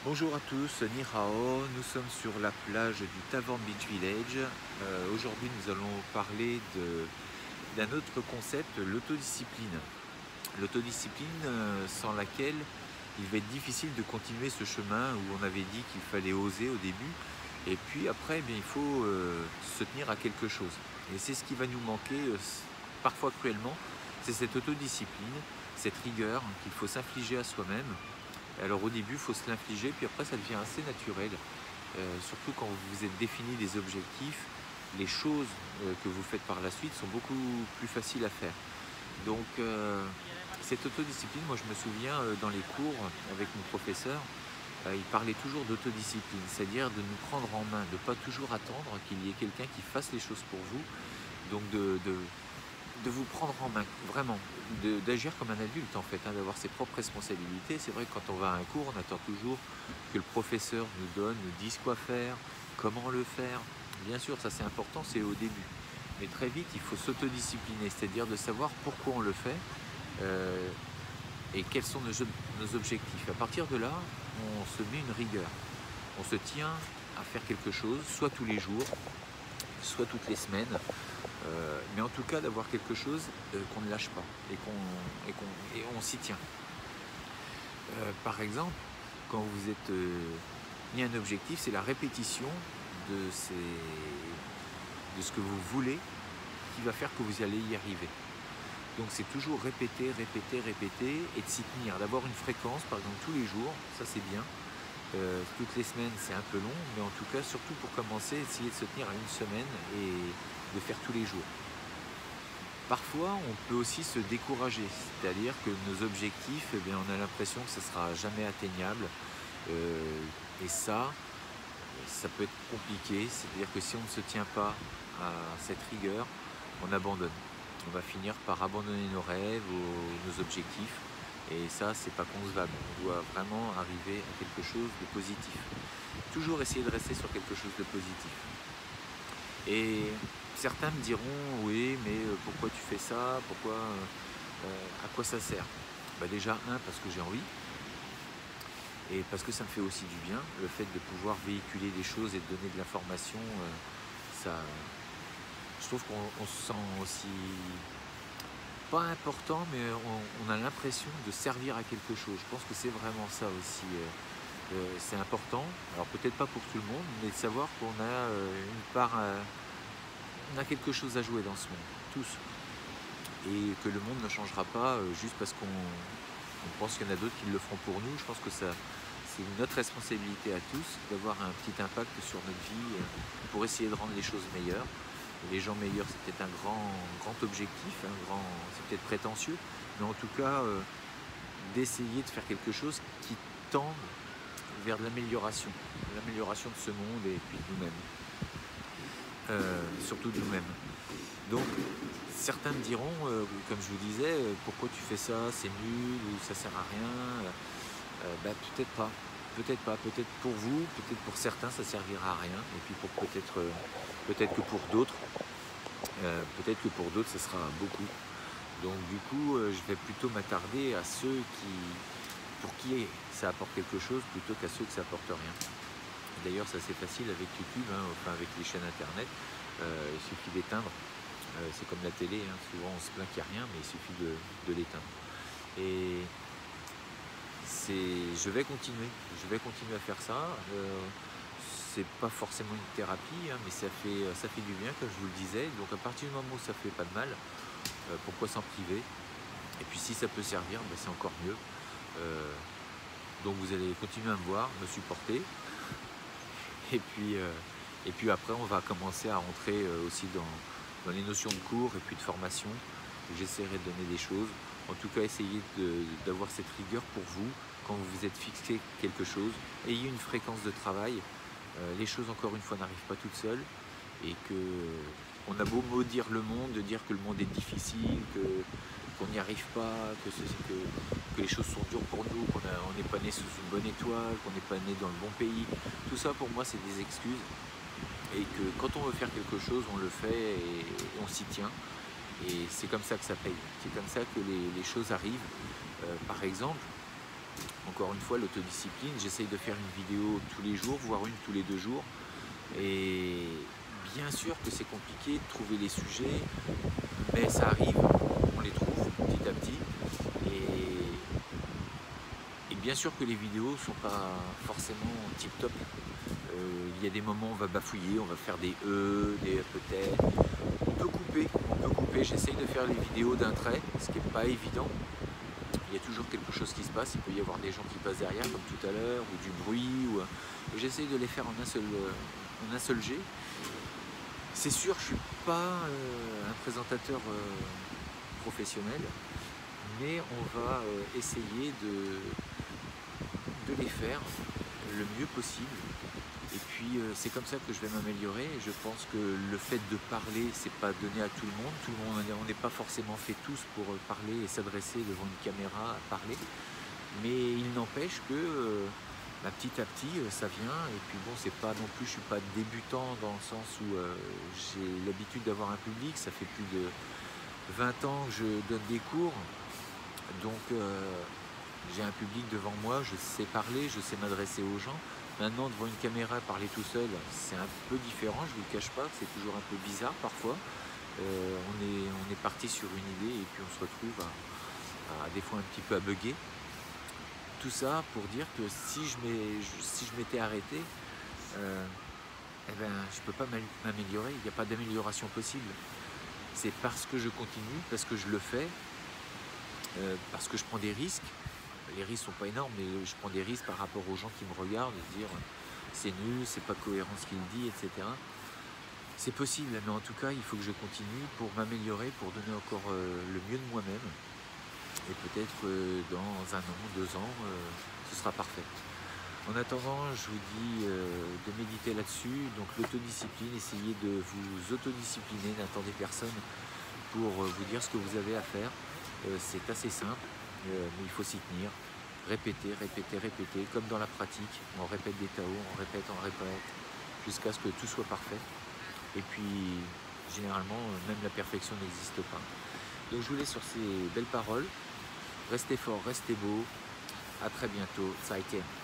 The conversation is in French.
Bonjour à tous, Ni Hao. Nous sommes sur la plage du Tavern Beach Village. Aujourd'hui, nous allons parler d'un autre concept, l'autodiscipline. L'autodiscipline sans laquelle il va être difficile de continuer ce chemin où on avait dit qu'il fallait oser au début. Et puis après, eh bien, il faut se tenir à quelque chose. Et c'est ce qui va nous manquer parfois cruellement, c'est cette autodiscipline, cette rigueur qu'il faut s'infliger à soi-même. Alors au début, il faut se l'infliger, puis après ça devient assez naturel. Surtout quand vous vous êtes défini des objectifs, les choses que vous faites par la suite sont beaucoup plus faciles à faire. Donc cette autodiscipline, moi je me souviens dans les cours avec mon professeur, il parlait toujours d'autodiscipline, c'est-à-dire de nous prendre en main, de ne pas toujours attendre qu'il y ait quelqu'un qui fasse les choses pour vous. Donc de vous prendre en main, vraiment, d'agir comme un adulte en fait, hein, d'avoir ses propres responsabilités. C'est vrai que quand on va à un cours, on attend toujours que le professeur nous dise quoi faire, comment le faire. Bien sûr, ça c'est important, c'est au début. Mais très vite, il faut s'autodiscipliner, c'est-à-dire de savoir pourquoi on le fait euh, et quels sont nos objectifs. À partir de là, on se met une rigueur. On se tient à faire quelque chose, soit tous les jours, soit toutes les semaines, mais en tout cas d'avoir quelque chose qu'on ne lâche pas et on s'y tient. Par exemple, quand vous êtes mis un objectif, c'est la répétition de, de ce que vous voulez qui va faire que vous allez y arriver. Donc c'est toujours répéter, répéter, répéter et de s'y tenir, d'avoir une fréquence, par exemple tous les jours, ça c'est bien. Toutes les semaines c'est un peu long, mais en tout cas surtout pour commencer, essayer de se tenir à une semaine et de faire tous les jours. Parfois on peut aussi se décourager, c'est-à-dire que nos objectifs, eh bien, on a l'impression que ce ne sera jamais atteignable. Et ça peut être compliqué, c'est-à-dire que si on ne se tient pas à cette rigueur, on abandonne. On va finir par abandonner nos rêves, nos objectifs. Et ça, c'est pas concevable. On doit vraiment arriver à quelque chose de positif. Toujours essayer de rester sur quelque chose de positif. Et certains me diront, oui, mais pourquoi tu fais ça? À quoi ça sert? Bah déjà, parce que j'ai envie. Et parce que ça me fait aussi du bien, le fait de pouvoir véhiculer des choses et de donner de l'information, ça, je trouve qu'on se sent aussi pas important, mais on a l'impression de servir à quelque chose. Je pense que c'est vraiment ça aussi. C'est important, alors peut-être pas pour tout le monde, mais de savoir qu'on a une part, on a quelque chose à jouer dans ce monde, tous. Et que le monde ne changera pas juste parce qu'on pense qu'il y en a d'autres qui le feront pour nous. Je pense que ça, c'est notre responsabilité à tous d'avoir un petit impact sur notre vie pour essayer de rendre les choses meilleures. Les gens meilleurs, c'est peut-être un grand objectif, c'est peut-être prétentieux, mais en tout cas, d'essayer de faire quelque chose qui tende vers l'amélioration de ce monde et puis de nous-mêmes, surtout de nous-mêmes. Donc, certains me diront, comme je vous disais, pourquoi tu fais ça, c'est nul ou ça sert à rien. Peut-être pas. Peut-être pour vous, peut-être pour certains ça servira à rien, et puis pour peut-être que pour d'autres, ça sera beaucoup. Donc du coup, je vais plutôt m'attarder à ceux pour qui ça apporte quelque chose plutôt qu'à ceux que ça apporte rien. D'ailleurs, ça c'est facile avec YouTube, hein, enfin avec les chaînes internet, il suffit d'éteindre. C'est comme la télé, hein, souvent on se plaint qu'il n'y a rien, mais il suffit de l'éteindre. Et je vais continuer à faire ça. C'est pas forcément une thérapie, hein, mais ça fait du bien, comme je vous le disais. Donc à partir du moment où ça fait pas de mal, pourquoi s'en priver? Et puis si ça peut servir, c'est encore mieux. Donc vous allez continuer à me voir, me supporter. Et puis après, on va commencer à rentrer aussi dans les notions de cours et puis de formation. J'essaierai de donner des choses. En tout cas, essayez d'avoir cette rigueur pour vous quand vous vous êtes fixé quelque chose. Ayez une fréquence de travail. Les choses, encore une fois, n'arrivent pas toutes seules. Et on a beau maudire le monde, de dire que le monde est difficile, qu'on n'y arrive pas, que les choses sont dures pour nous, qu'on n'est pas né sous une bonne étoile, qu'on n'est pas né dans le bon pays. Tout ça, pour moi, c'est des excuses. Et que quand on veut faire quelque chose, on le fait et on s'y tient. Et c'est comme ça que ça paye. C'est comme ça que les choses arrivent. Par exemple, Encore une fois, l'autodiscipline, j'essaye de faire une vidéo tous les jours, voire une tous les 2 jours. Et bien sûr que c'est compliqué de trouver les sujets, mais ça arrive, on les trouve petit à petit. Et bien sûr que les vidéos ne sont pas forcément tip-top. Il y a des moments où on va bafouiller, on va faire des des peut-être. On peut couper. J'essaye de faire les vidéos d'un trait, ce qui n'est pas évident. Il y a toujours quelque chose qui se passe, il peut y avoir des gens qui passent derrière, comme tout à l'heure, ou du bruit. Et j'essaye de les faire en un seul jet. C'est sûr, je ne suis pas un présentateur professionnel, mais on va essayer de les faire le mieux possible. Et puis c'est comme ça que je vais m'améliorer. Je pense que le fait de parler, c'est pas donné à tout le monde. On n'est pas forcément fait tous pour parler et s'adresser devant une caméra à parler. Mais il n'empêche que petit à petit ça vient. Et puis bon, c'est pas non plus, je suis pas débutant dans le sens où j'ai l'habitude d'avoir un public. Ça fait plus de 20 ans que je donne des cours. Donc j'ai un public devant moi, je sais parler, je sais m'adresser aux gens. Maintenant, devant une caméra, parler tout seul, c'est un peu différent, je ne vous le cache pas, c'est toujours un peu bizarre parfois. On est parti sur une idée et puis on se retrouve à des fois un petit peu à bugger. Tout ça pour dire que si je m'étais arrêté, eh ben, je ne peux pas m'améliorer, il n'y a pas d'amélioration possible. C'est parce que je continue, parce que je le fais, parce que je prends des risques. Les risques sont pas énormes, mais je prends des risques par rapport aux gens qui me regardent, de dire c'est nul, c'est pas cohérent ce qu'il dit, etc. C'est possible, mais en tout cas, il faut que je continue pour m'améliorer, pour donner encore le mieux de moi-même. Et peut-être dans 1 an, 2 ans, ce sera parfait. En attendant, je vous dis de méditer là-dessus. Donc l'autodiscipline, essayez de vous autodiscipliner, n'attendez personne pour vous dire ce que vous avez à faire. C'est assez simple. Mais il faut s'y tenir, répéter, comme dans la pratique, on répète des taos, on répète, jusqu'à ce que tout soit parfait. Et puis, généralement, même la perfection n'existe pas. Donc je vous laisse sur ces belles paroles. Restez forts, restez beaux. À très bientôt. 再见.